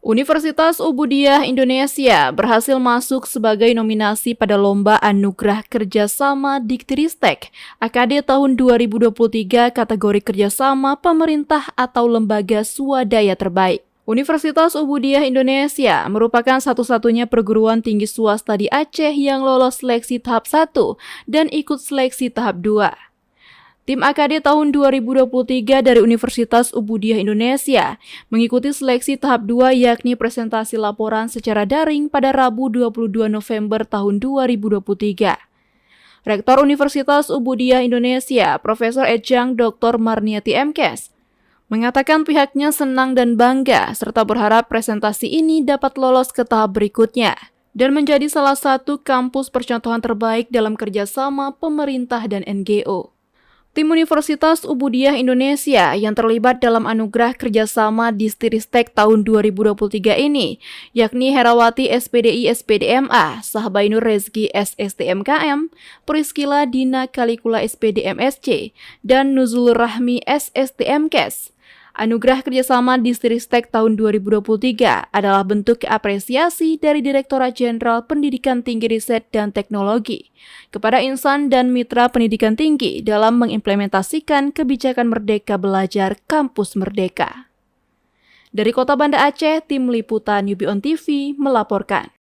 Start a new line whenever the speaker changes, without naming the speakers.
Universitas Ubudiyah Indonesia berhasil masuk sebagai nominasi pada Lomba Anugerah Kerjasama Diktiristek AKD tahun 2023 kategori Kerjasama Pemerintah atau Lembaga Swadaya Terbaik. Universitas Ubudiyah Indonesia merupakan satu-satunya perguruan tinggi swasta di Aceh yang lolos seleksi tahap 1 dan ikut seleksi tahap 2. Tim AKD tahun 2023 dari Universitas Ubudiyah Indonesia mengikuti seleksi tahap 2 yakni presentasi laporan secara daring pada Rabu 22 November tahun 2023. Rektor Universitas Ubudiyah Indonesia, Profesor Ejang Dr. Marniati MKes, mengatakan pihaknya senang dan bangga serta berharap presentasi ini dapat lolos ke tahap berikutnya dan menjadi salah satu kampus percontohan terbaik dalam kerjasama pemerintah dan NGO. Tim Universitas Ubudiyah Indonesia yang terlibat dalam Anugerah Kerjasama Diktiristek tahun 2023 ini, yakni Herawati SPDI SPDMA, Sahbainur Rezki SSTMKM, Priskila Dina Kalikula SPDMSC, dan Nuzul Rahmi SSTMKes. Anugerah Kerjasama Diktiristek tahun 2023 adalah bentuk apresiasi dari Direktorat Jenderal Pendidikan Tinggi Riset dan Teknologi kepada insan dan mitra pendidikan tinggi dalam mengimplementasikan kebijakan Merdeka Belajar Kampus Merdeka. Dari Kota Banda Aceh, Tim Liputan UBI On TV melaporkan.